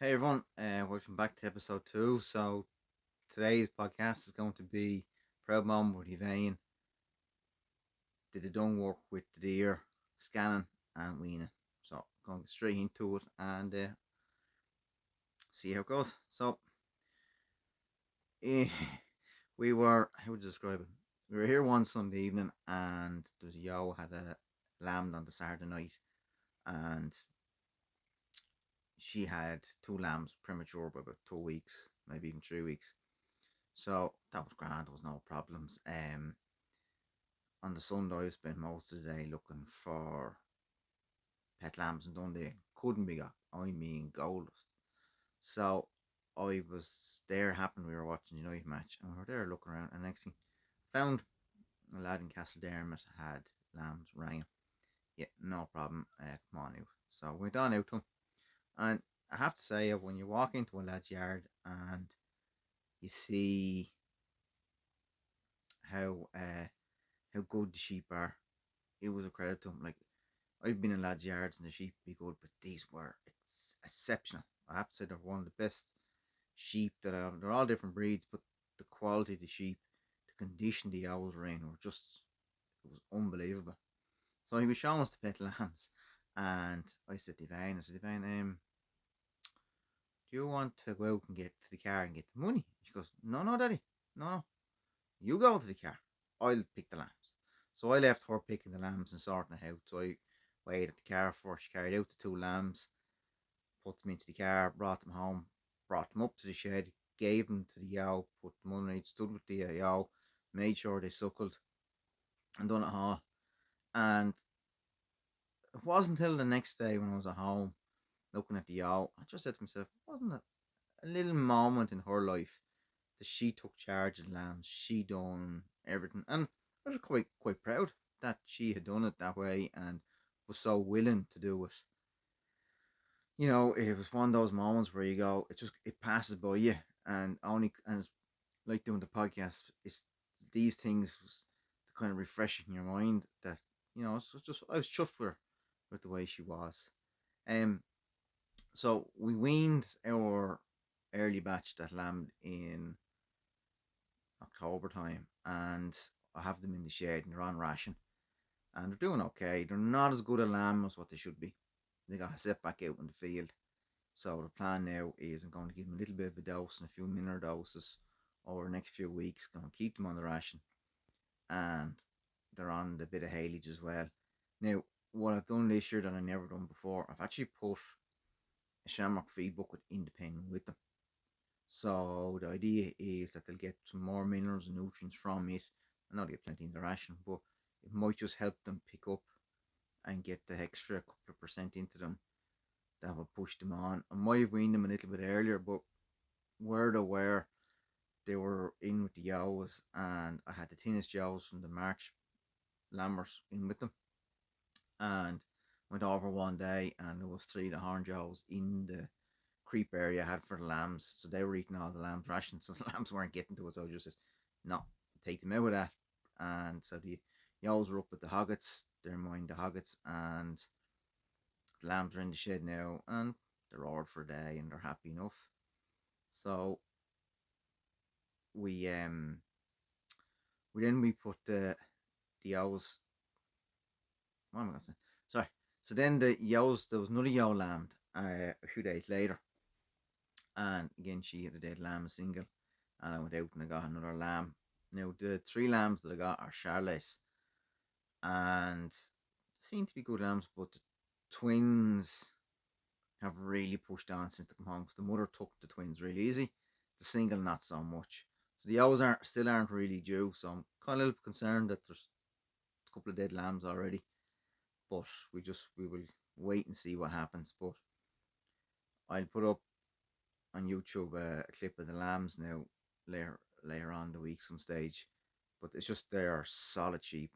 Hey everyone, welcome back to episode 2. So today's podcast is going to be proud mom with Evaine. Did the done work with the deer, scanning and weaning. So going straight into it and see how it goes. So eh, we were, how would you describe it? We were here one Sunday evening and there's a yo had a lamb on the Saturday night, and she had two lambs premature by about 2 weeks, maybe even 3 weeks. So that was grand. There was no problems. On the Sunday, I spent most of the day looking for pet lambs in Dundee. Couldn't be got. I mean, goldust. So I was there. Happened we were watching the United match, and we were there looking around. And next thing, found a lad in Castle Dermot had lambs. Rang him. Yeah, no problem. Come on out. So we went on out to him, and I have to say, when you walk into a lad's yard and you see how uh, how good the sheep are, it was a credit to him. Like, I've been in lads' yards and the sheep be good, but these were exceptional. I have to say they're one of the best sheep that I've. They're all different breeds, but the quality of the sheep, the condition the owls were in, were just, it was unbelievable. So he was showing us the pet lambs, and I said to Evaine, do you want to go out and get to the car and get the money? She goes, no, no, daddy, no, you go to the car. I'll pick the lambs. So I left her picking the lambs and sorting it out. So I waited at the car for her. She carried out the two lambs, put them into the car, brought them home, brought them up to the shed, gave them to the yow, put them underneath, stood with the yow, made sure they suckled, and done it all. And it wasn't until the next day when I was at home looking at the yow, I just said to myself, wasn't it a little moment in her life that she took charge of the lambs? She done everything, and I was quite proud that she had done it that way and was so willing to do it. It was one of those moments where you go, it passes by you, and it's like doing the podcast. It's these things was to kind of refresh in your mind that it's just I was chuffed with the way she was. Um, so we weaned our early batch that lambed in October time, and I have them in the shed and they're on ration, and they're doing okay. They're not as good a lamb as what they should be. They got set back out in the field. So the plan now is I'm going to give them a little bit of a dose and a few minor doses over the next few weeks. Going to keep them on the ration, and they're on the bit of haylage as well. Now, what I've done this year that I never done before, I've actually put a shamrock feed bucket in the pen with them. So the idea is that they'll get some more minerals and nutrients from it. I know they get plenty in the ration, but it might just help them pick up and get the extra couple of percent into them that will push them on. I might have weaned them a little bit earlier, but where they were in with the yows, and I had the thinnest yows from the March lambers in with them, and went over one day and there was three of the horned yows in the creep area I had for the lambs, so they were eating all the lambs rations, so the lambs weren't getting to it, so I just said no, take them out of that. And so the yows were up with the hoggets, they're mine the hoggets, and the lambs are in the shed now, and they're all for a day and they're happy enough. So we we put the owls. What am I gonna say? Sorry. So then the yows, there was another yow lambed a few days later, and again she had a dead lamb, a single, and I went out and I got another lamb. Now the three lambs that I got are Charleys, and seem to be good lambs, but the twins have really pushed on since they come home. Because the mother took the twins really easy, the single not so much. So the owls aren't really due. So I'm kind of a little concerned that there's a couple of dead lambs already. But we will wait and see what happens. But I'll put up on YouTube a clip of the lambs now later on the week some stage. But it's just they are solid sheep.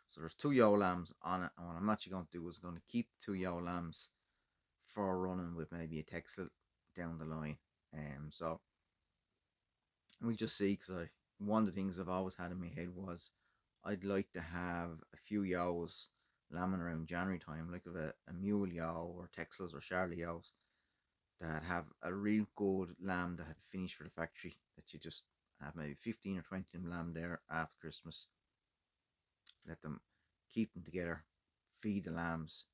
So there's two yo lambs on it, and what I'm actually going to do is going to keep two yo lambs for running with maybe a Texel down the line. So we'll just see, because one of the things I've always had in my head was I'd like to have a few yows lambing around January time, like of a mule yow or Texels or Charlie yows, that have a real good lamb that had finished for the factory, that you just have maybe 15 or 20 of them lamb there after Christmas, let them keep them together, feed the lambs,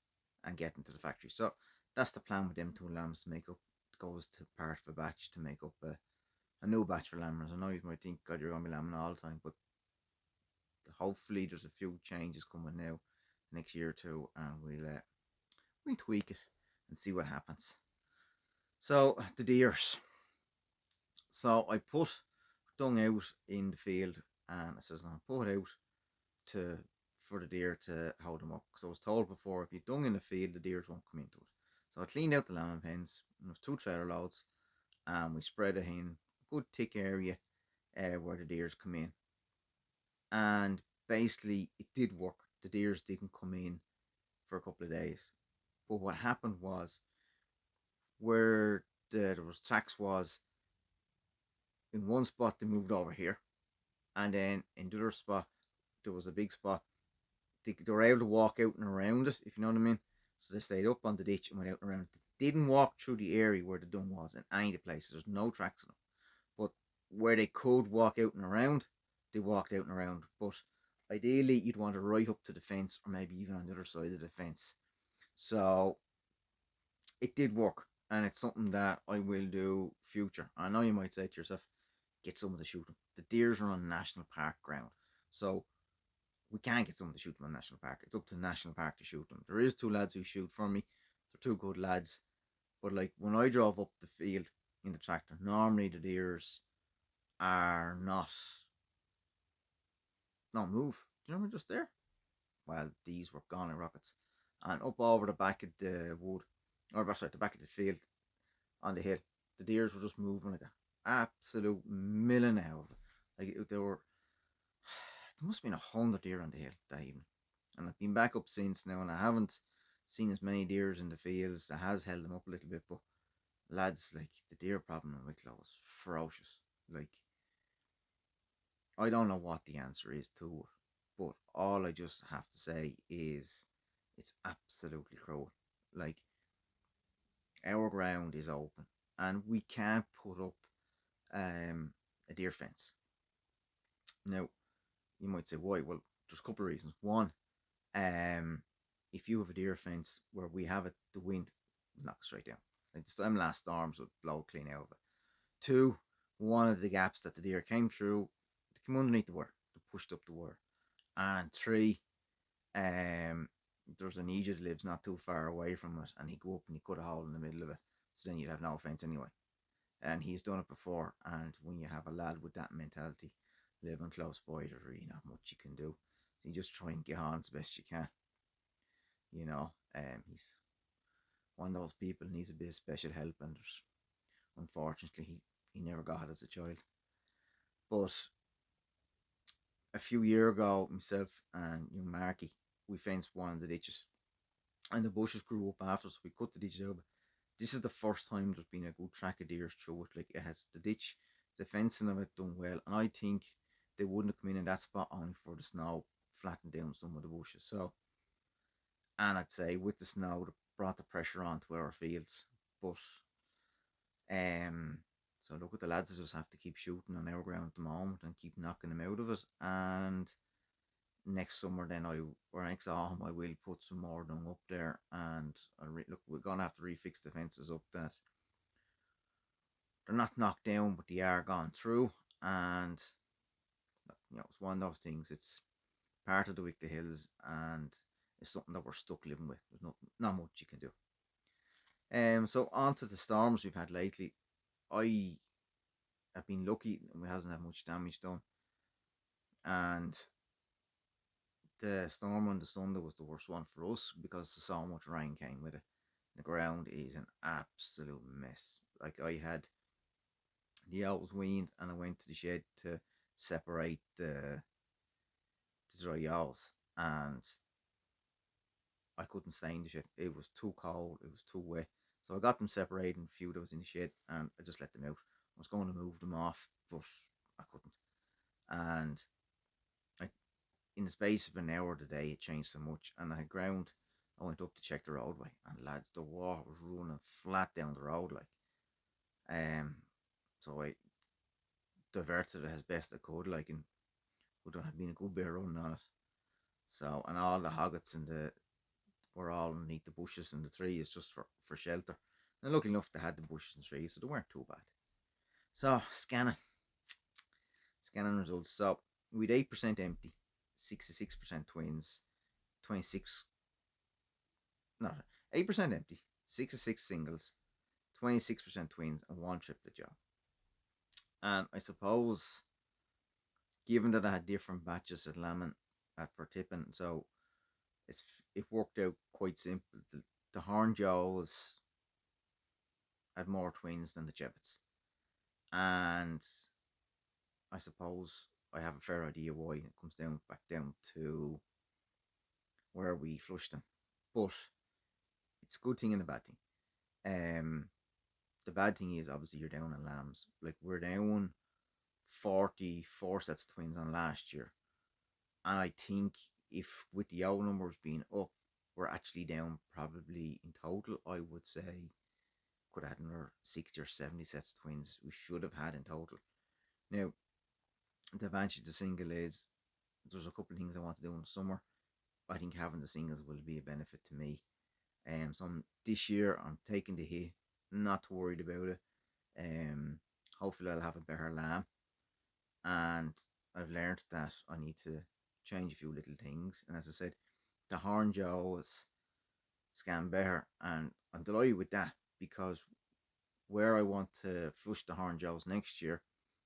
and get them to the factory. So that's the plan with them two lambs, to make up, goes to part of a batch to make up a new batch for lambers. I know you might think, God, you're going to be lambing all the time, but hopefully there's a few changes coming now next year or two, and we'll tweak it and see what happens. So the deers. So I put dung out in the field, and I says I'm gonna put it out to for the deer to hold them up. Because I was told before, if you dung in the field, the deers won't come into it. So I cleaned out the lambing pens. There was two trailer loads, and we spread it in a good thick area where the deers come in. And basically, it did work. The deers didn't come in for a couple of days. But what happened was, where there was tracks was, in one spot they moved over here, and then in the other spot there was a big spot. They were able to walk out and around it, if you know what I mean. So they stayed up on the ditch and went out and around it. They didn't walk through the area where the dung was in any of the places. There's no tracks in them. But where they could walk out and around, they walked out and around. But ideally, you'd want to right up to the fence, or maybe even on the other side of the fence. So it did work, and it's something that I will do future. I know you might say to yourself, get someone to shoot them. The deers are on national park ground, so we can't get someone to shoot them on national park. It's up to the national park to shoot them. There is two lads who shoot for me. They're two good lads. But like when I drove up the field in the tractor, normally the deers are not move. Do you know, we're just there. Well, these were gone in rockets. And up over the back of the wood, or sorry, the back of the field on the hill, the deers were just moving like an absolute million out of it. Like they were, there must have been 100 deer on the hill that evening. And I've been back up since now, and I haven't seen as many deers in the fields. That has held them up a little bit, but lads, like the deer problem in Wicklow was ferocious. Like I don't know what the answer is to it, but all I just have to say is it's absolutely cruel. Like our ground is open, and we can't put up a deer fence. Now you might say why? Well, there's a couple of reasons. One, um, if you have a deer fence where we have it, the wind knocks straight down. Like this time last storms would blow clean out of it. Two, one of the gaps that the deer came through, they came underneath the wire, they pushed up the wire. And three, there's an Egypt that lives not too far away from it, and he'd go up and he cut a hole in the middle of it, so then you'd have no fence anyway. And he's done it before, and when you have a lad with that mentality living close by, there's really not much you can do. So you just try and get on as best you can. He's one of those people who needs a bit of special help, and unfortunately he never got it as a child. But a few years ago, myself and young Marky, we fenced one of the ditches, and the bushes grew up after, so we cut the ditches out. This is the first time there's been a good track of deers through it. Like it has the ditch, the fencing of it done well, and I think they wouldn't have come in that spot only for the snow flattened down some of the bushes. So, and I'd say with the snow, it brought the pressure onto our fields. But so look at the lads just have to keep shooting on our ground at the moment and keep knocking them out of it. And next summer, then or next autumn, I will put some more dung up there, and look, we're gonna have to refix the fences up that they're not knocked down, but they are gone through. And it's one of those things. It's part of the Wicklow Hills, and it's something that we're stuck living with. There's not much you can do. So on to the storms we've had lately. I have been lucky and we hasn't had much damage done. And the storm on the Sunday was the worst one for us because so much rain came with it. The ground is an absolute mess. Like I had the owls weaned, and I went to the shed to separate the dry owls, and I couldn't stay in the shed. It was too cold. It was too wet. So I got them separated, and a few that was in the shed, and I just let them out. I was going to move them off, but I couldn't. And I, in the space of an hour today, it changed so much, and I had ground. I went up to check the roadway, and lads, the water was running flat down the road, like. Um, so I diverted it as best I could, like, and would have been a good bit of running on it. So, and all the hoggets and the were all underneath the bushes and the trees just for shelter. And luckily enough, they had the bushes and trees, so they weren't too bad. So, scanning results. So, we'd 8% empty, 66% twins, 26, no, 8% empty, 66 singles, 26% twins, and one triplet job. And I suppose, given that I had different batches at lambing at for tipping, so it's it worked out quite simple. The Horn Joes had more twins than the Chevets, and I suppose I have a fair idea why it comes down back down to where we flushed them. But it's a good thing and a bad thing. Um, the bad thing is obviously you're down on lambs. Like we're down 44 sets of twins on last year, and I think if with the owl numbers being up, we're actually down probably in total. I would say could have had another 60 or 70 sets of twins we should have had in total. Now, the advantage of the single is there's a couple of things I want to do in the summer. I think having the singles will be a benefit to me. So this year I'm taking the hit, not too worried about it. Um, Hopefully I'll have a better lamb, and I've learned that I need to change a few little things. And as I said, the Horn Jaws scan better, and I'm delighted with that because where I want to flush the Horn Jaws next year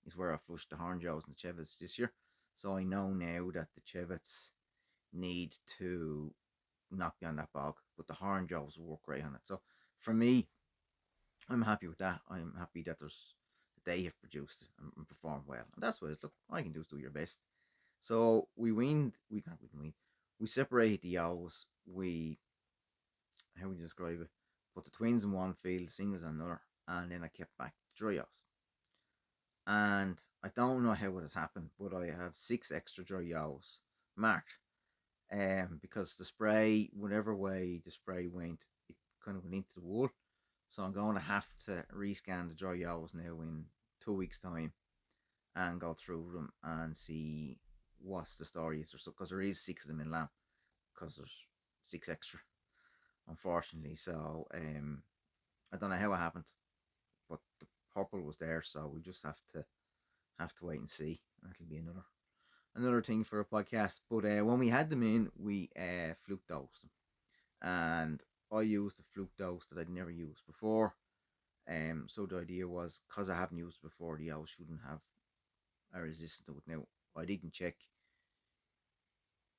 is where I flushed the Horn Jaws and the Chevets this year. So I know now that the Chevets need to not be on that bog, but the Horn Jaws will work great on it. So for me, I'm happy with that. I'm happy that they have produced it and performed well. And that's what it look all I can do is do your best. So we not weaned, we separated the owls. We how would you describe it? Put the twins in one field, singles in another, and then I kept back the dry owls. And I don't know how it has happened, but I have 6 extra dry owls marked. Because the spray, whatever way the spray went, it kind of went into the wool. So I'm going to have to rescan the dry owls now in 2 weeks' time and go through them and see what's the story is. Because there is 6 of them in lamb, because there's 6 extra, unfortunately. So I don't know how it happened, but the purple was there, so we just have to wait and see. That'll be another thing for a podcast. But when we had them in, we fluke dosed them, and I used the fluke dose that I'd never used before. So the idea was because I haven't used it before, the owl shouldn't have a resistance to it. Now I didn't check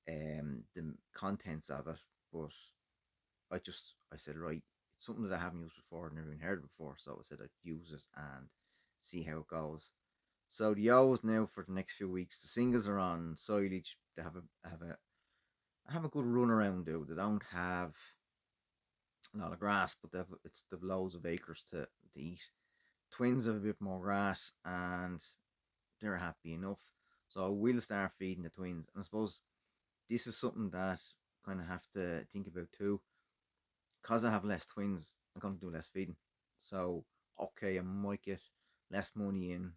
the contents of it, but I said right, it's something that I haven't used before, never even heard before. So I said I'd use it and see how it goes. So the owls now for the next few weeks, the singles are on silage. They have a good run around. Though they don't have a lot of grass, but they've loads of acres to eat. Twins have a bit more grass, and they're happy enough. So we'll start feeding the twins. And I suppose this is something that kind of have to think about too. Because I have less twins, I'm going to do less feeding. So, okay, I might get less money in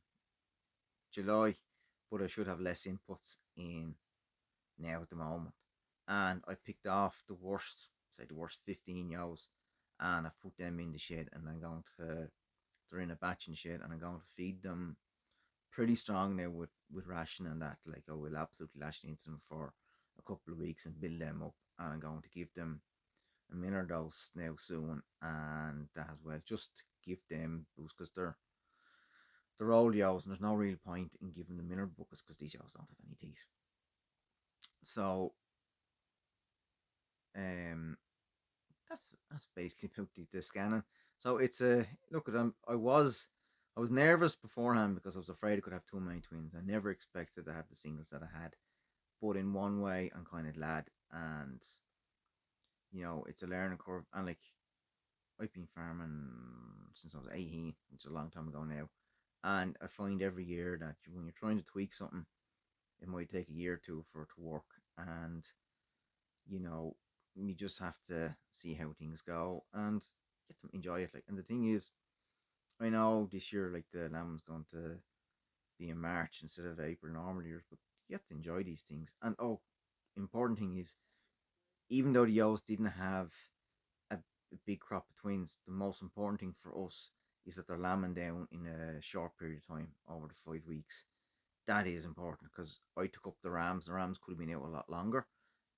July, but I should have less inputs in now at the moment. And I picked off the worst 15 yows, and I put them in the shed, and they're in a batch in the shed, and I'm going to feed them pretty strong now with ration and that. Like I will absolutely lash into them for a couple of weeks and build them up, and I'm going to give them a minor dose now soon, and that as well, just to give them boost because they're old yows, and there's no real point in giving them mineral buckets because these yows don't have any teeth. So um, that's basically about the scanning. So it's a look at them. I was nervous beforehand because I was afraid I could have too many twins. I never expected to have the singles that I had, but in one way, I'm kind of glad, and it's a learning curve. And like I've been farming since I was 18, which is a long time ago now, and I find every year that when you're trying to tweak something, it might take a year or two for it to work, and you know we just have to see how things go and get to enjoy it. Like, and the thing is, I know this year, like the lamb's going to be in March instead of April normal years, but you have to enjoy these things. And oh, important thing is, even though the Yo's didn't have a big crop of twins, the most important thing for us is that they're lambing down in a short period of time over the 5 weeks. That is important because I took up the rams. The rams could have been out a lot longer.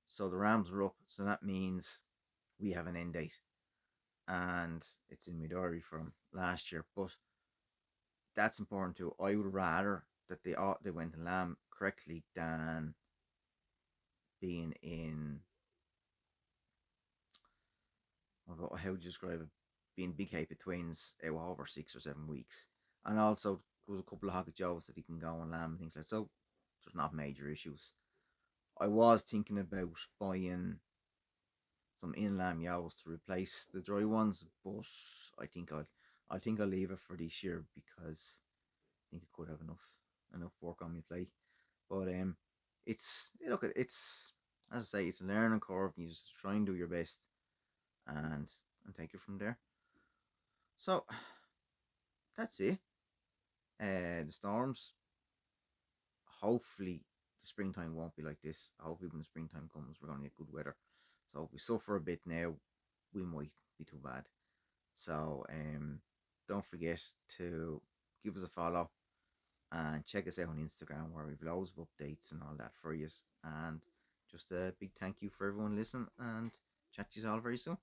So the rams are up. So that means we have an end date. And it's in my diary from last year. But that's important too. I would rather that they went and lamb correctly than being in, how would you describe it? Being big heap of twins out over 6 or 7 weeks. And also there was a couple of hockey jobs that he can go and lamb and things like that. So there's not major issues. I was thinking about buying some in-lamb yows to replace the dry ones, but I think I'll leave it for this year because I think I could have enough work on my plate. But it's as I say, it's a learning curve. You just try and do your best and take it from there. So that's it. The storms. Hopefully, the springtime won't be like this. Hopefully, when the springtime comes, we're gonna get good weather. So if we suffer a bit now, we might be too bad. So don't forget to give us a follow and check us out on Instagram where we've loads of updates and all that for you. And just a big thank you for everyone listening and chat to you all very soon.